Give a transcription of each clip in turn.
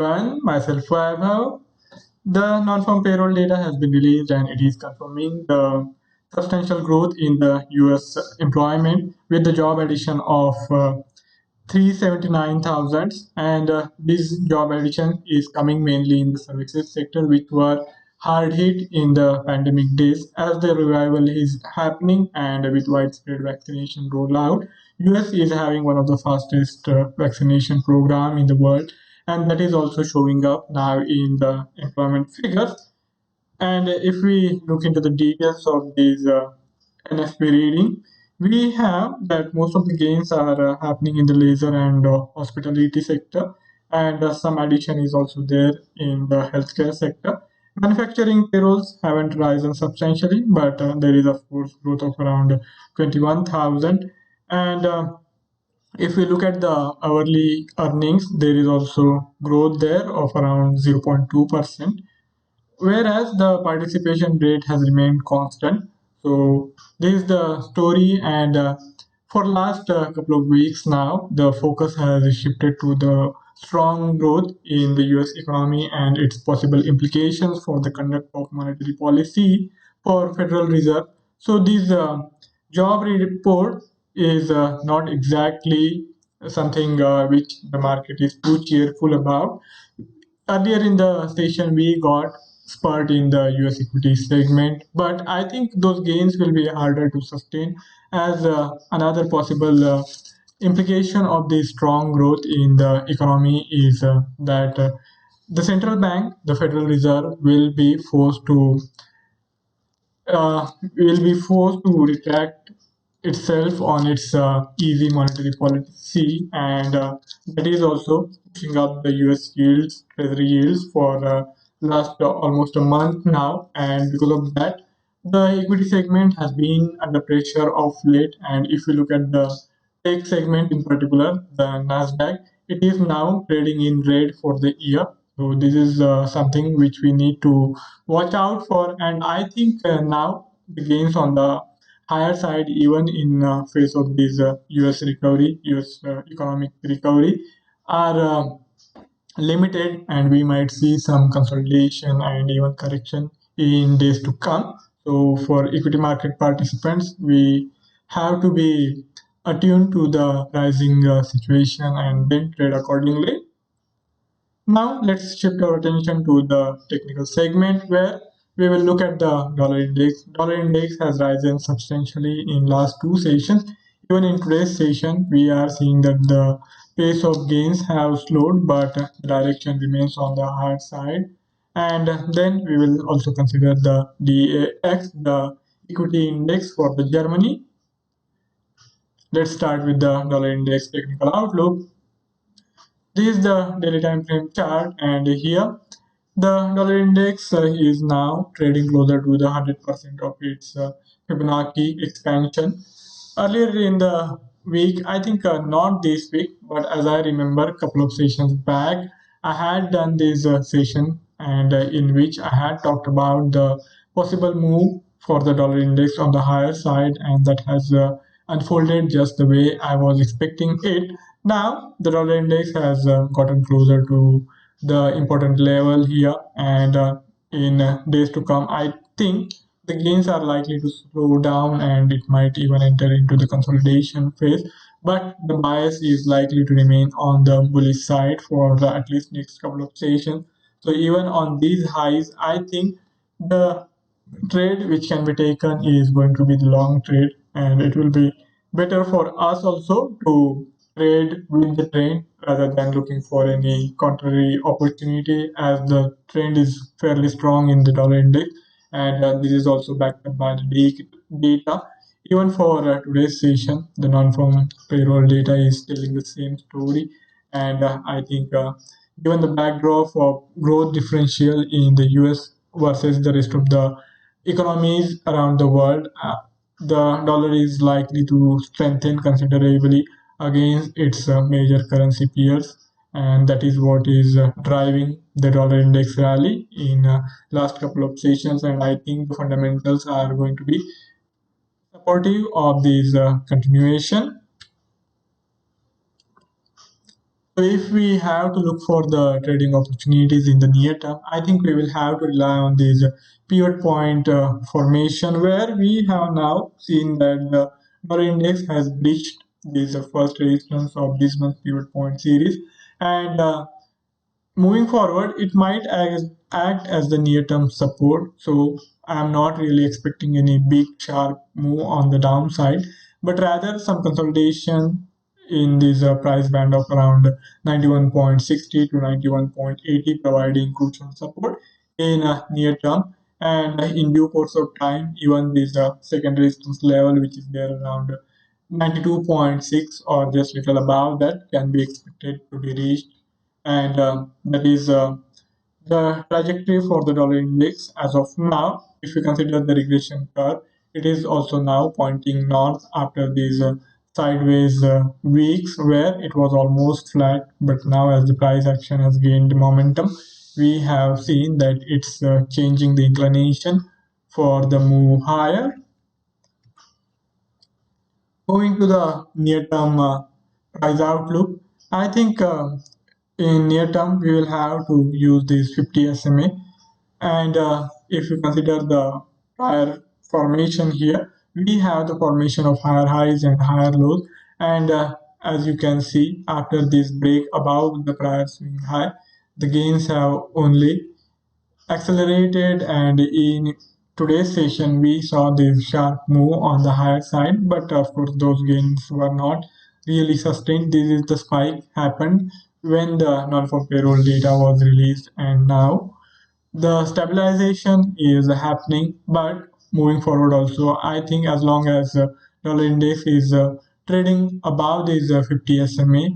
everyone, myself Vaibhav. The non-farm payroll data has been released and it is confirming the substantial growth in the US employment with the job addition of 379,000, and this job addition is coming mainly in the services sector, which were hard hit in the pandemic days. As the revival is happening and with widespread vaccination rollout, US is having one of the fastest vaccination program in the world, and that is also showing up now in the employment figures. And if we look into the details of these NFP reading, we have that most of the gains are happening in the leisure and hospitality sector, and some addition is also there in the healthcare sector. Manufacturing payrolls haven't risen substantially, but there is of course growth of around 21,000. And if we look at the hourly earnings, there is also growth there of around 0.2%, whereas the participation rate has remained constant. So this is the story, and for last couple of weeks now, the focus has shifted to the strong growth in the US economy and its possible implications for the conduct of monetary policy for Federal Reserve. So this job report is not exactly something which the market is too cheerful about. Earlier in the session, we got spurt in the US equity segment, but I think those gains will be harder to sustain, as another possible implication of the strong growth in the economy is that the central bank, the Federal Reserve, will be forced to retract itself on its easy monetary policy, and that is also pushing up the US yields, treasury yields for last almost a month now, and because of that, the equity segment has been under pressure of late. And if you look at the tech segment in particular, the Nasdaq, it is now trading in red for the year. So this is something which we need to watch out for, and I think now the gains on the higher side, even in face of this US recovery, US economic recovery, are limited, and we might see some consolidation and even correction in days to come. So for equity market participants, we have to be attuned to the rising situation and then trade accordingly. Now let's shift our attention to the technical segment, where we will look at the dollar index. Dollar index has risen substantially in last two sessions. Even in today's session, we are seeing that the pace of gains have slowed, but the direction remains on the higher side. And then we will also consider the DAX, the equity index for the Germany. Let's start with the dollar index technical outlook. This is the daily time frame chart, and here the dollar index is now trading closer to the 100% of its Fibonacci expansion. Earlier in the week, I think not this week, but as I remember, a couple of sessions back, I had done this session, and in which I had talked about the possible move for the dollar index on the higher side, and that has unfolded just the way I was expecting it. Now, the dollar index has gotten closer to the important level here, and in days to come, I think the gains are likely to slow down and it might even enter into the consolidation phase. But the bias is likely to remain on the bullish side for at least next couple of sessions. So even on these highs, I think the trade which can be taken is going to be the long trade, and it will be better for us also to trade with the trend rather than looking for any contrary opportunity, as the trend is fairly strong in the dollar index, and this is also backed up by the data. Even for today's session, the non-farm payroll data is telling the same story, and I think given the backdrop of growth differential in the US versus the rest of the economies around the world, the dollar is likely to strengthen considerably against its major currency peers, and that is what is driving the dollar index rally in last couple of sessions. And I think the fundamentals are going to be supportive of this continuation. So if we have to look for the trading opportunities in the near term, I think we will have to rely on these pivot point formation, where we have now seen that the dollar index has breached this first resistance of this month's pivot point series, and moving forward, it might act as the near term support. So I'm not really expecting any big sharp move on the downside, but rather some consolidation in this price band of around 91.60 to 91.80, providing crucial support in near term. And in due course of time, even this second resistance level, which is there around 92.6 or just little above that, can be expected to be reached, and that is the trajectory for the dollar index as of now. If you consider the regression curve, it is also now pointing north after these sideways weeks where it was almost flat, but now as the price action has gained momentum, we have seen that it's changing the inclination for the move higher. Moving to the near-term price outlook, I think in near term we will have to use this 50 SMA, and if you consider the prior formation here, we have the formation of higher highs and higher lows, and as you can see, after this break above the prior swing high, the gains have only accelerated, and in today's session we saw this sharp move on the higher side, but of course those gains were not really sustained. This is the spike happened when the non-farm payroll data was released, and now the stabilization is happening. But moving forward also, I think as long as dollar index is trading above this 50 SMA,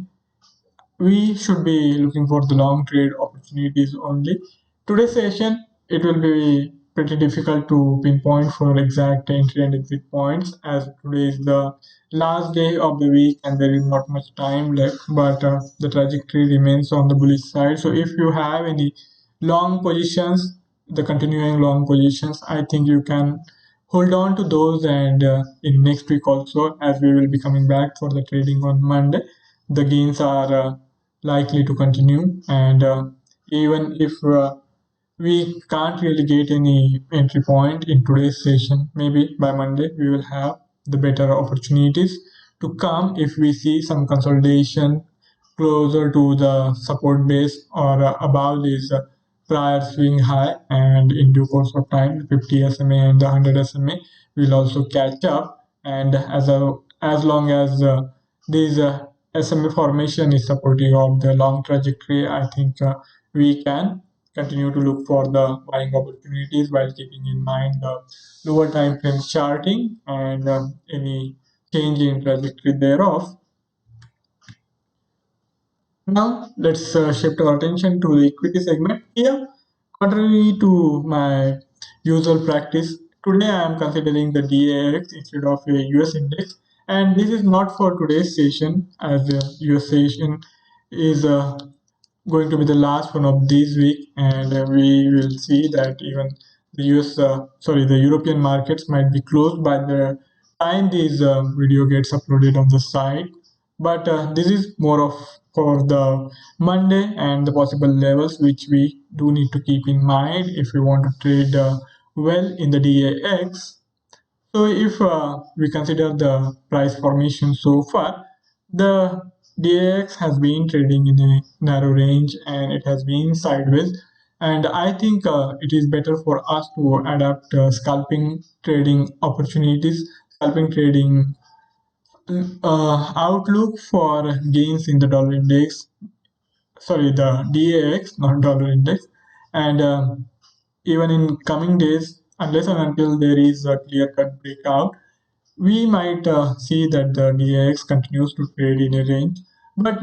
we should be looking for the long trade opportunities only. Today's session, it will be pretty difficult to pinpoint for exact entry and exit points, as today is the last day of the week and there is not much time left, but the trajectory remains on the bullish side. So if you have any long positions, the continuing long positions, I think you can hold on to those, and in next week also, as we will be coming back for the trading on Monday, the gains are likely to continue, and even if we can't really get any entry point in today's session, maybe by Monday we will have the better opportunities to come if we see some consolidation closer to the support base or above this prior swing high, and in due course of time 50 SMA and the 100 SMA will also catch up, and as long as this SMA formation is supportive of the long trajectory, I think we can continue to look for the buying opportunities while keeping in mind the lower time frame charting and any change in trajectory thereof. Now let's shift our attention to the equity segment. Here, contrary to my usual practice, today I am considering the DAX instead of a US index, and this is not for today's session, as the US session is going to be the last one of this week, and we will see that even the European markets might be closed by the time this video gets uploaded on the site. But this is more of for the Monday and the possible levels which we do need to keep in mind if we want to trade well in the DAX. So if we consider the price formation so far, the DAX has been trading in a narrow range and it has been sideways. And I think it is better for us to adapt scalping trading opportunities, scalping trading outlook for gains in the dollar index, sorry, the DAX, not dollar index. And even in coming days, unless and until there is a clear cut breakout, we might see that the DAX continues to trade in a range. But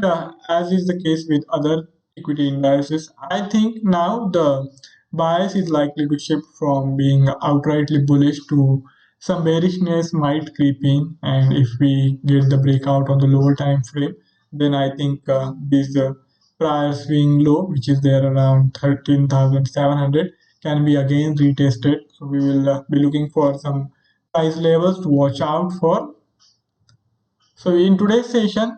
as is the case with other equity indices, I think now the bias is likely to shift from being outrightly bullish to some bearishness might creep in. And if we get the breakout on the lower time frame, then I think this prior swing low, which is there around 13,700, can be again retested. So we will be looking for some price levels to watch out for. So in today's session,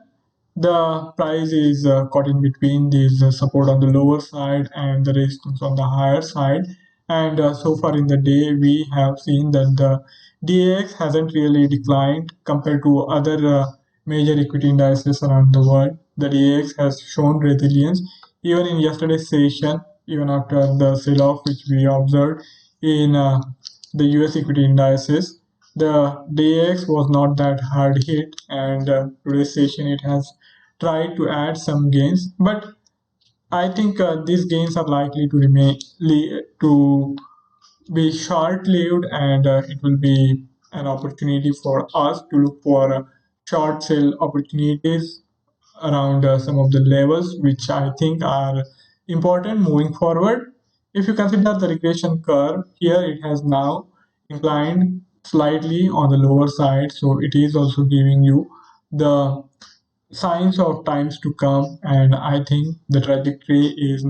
The price is caught in between these support on the lower side and the resistance on the higher side. And so far in the day, we have seen that the DAX hasn't really declined compared to other major equity indices around the world. The DAX has shown resilience even in yesterday's session, even after the sell-off which we observed in the US equity indices. The DAX was not that hard hit, and today's session it has tried to add some gains, but I think these gains are likely to to be short-lived, and it will be an opportunity for us to look for short sale opportunities around some of the levels which I think are important moving forward. If you consider the regression curve, here it has now inclined slightly on the lower side, so it is also giving you the signs of times to come, and I think the trajectory is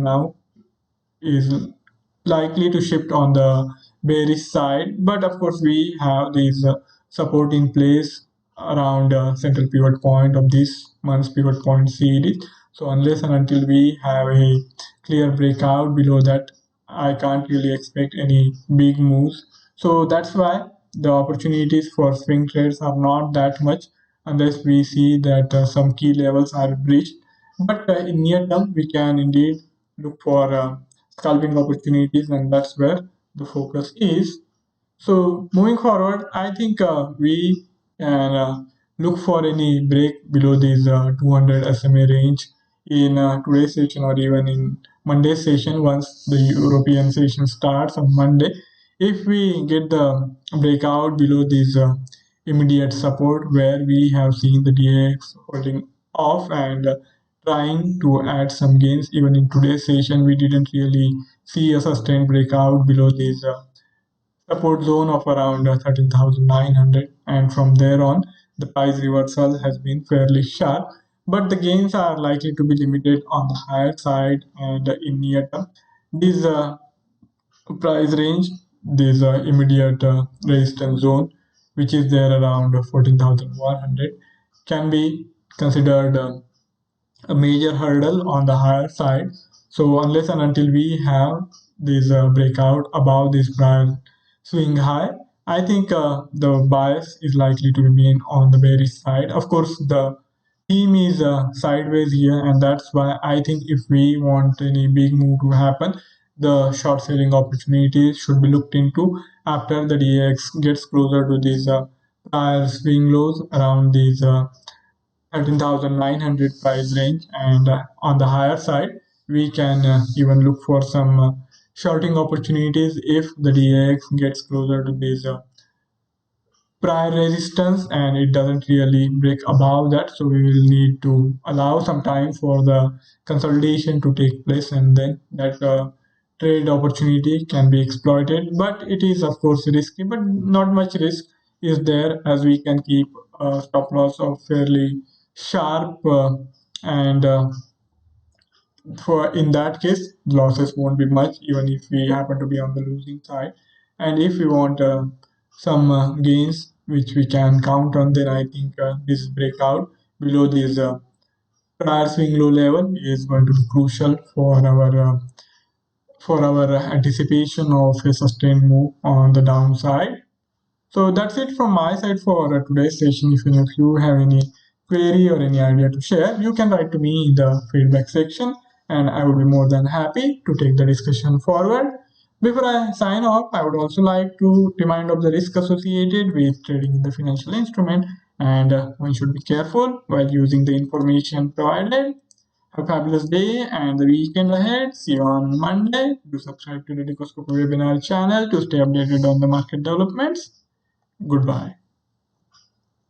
likely to shift on the bearish side. But of course, we have this support in place around central pivot point of this month's pivot point series. So unless and until we have a clear breakout below that, I can't really expect any big moves. So that's why the opportunities for swing trades are not that much unless we see that some key levels are breached. But in near term, we can indeed look for scalping opportunities, and that's where the focus is. So moving forward, I think we can look for any break below this 200 SMA range in today's session or even in Monday's session once the European session starts on Monday. If we get the breakout below this immediate support where we have seen the DAX holding off and trying to add some gains, even in today's session, we didn't really see a sustained breakout below this support zone of around 13,900, and from there on the price reversal has been fairly sharp, but the gains are likely to be limited on the higher side. And in near term, this price range, this immediate resistance zone which is there around 14,100 can be considered a major hurdle on the higher side. So unless and until we have this breakout above this prior swing high, I think the bias is likely to remain on the bearish side. Of course, the theme is sideways here, and that's why I think if we want any big move to happen, the short selling opportunities should be looked into after the DX gets closer to these prior swing lows around these 13,900 price range, and on the higher side we can even look for some shorting opportunities if the DAX gets closer to this prior resistance and it doesn't really break above that. So we will need to allow some time for the consolidation to take place, and then that trade opportunity can be exploited. But it is of course risky, but not much risk is there, as we can keep a stop loss of fairly sharp, and for in that case losses won't be much even if we happen to be on the losing side. And if we want some gains which we can count on, then I think this breakout below this prior swing low level is going to be crucial for our anticipation of a sustained move on the downside. So that's it from my side for today's session. If any of you have any query or any idea to share, you can write to me in the feedback section, and I would be more than happy to take the discussion forward. Before I sign off, I would also like to remind of the risk associated with trading in the financial instrument, and one should be careful while using the information provided. Have a fabulous day and the weekend ahead. See you on Monday. Do subscribe to the Decoscope webinar channel to stay updated on the market developments. Goodbye.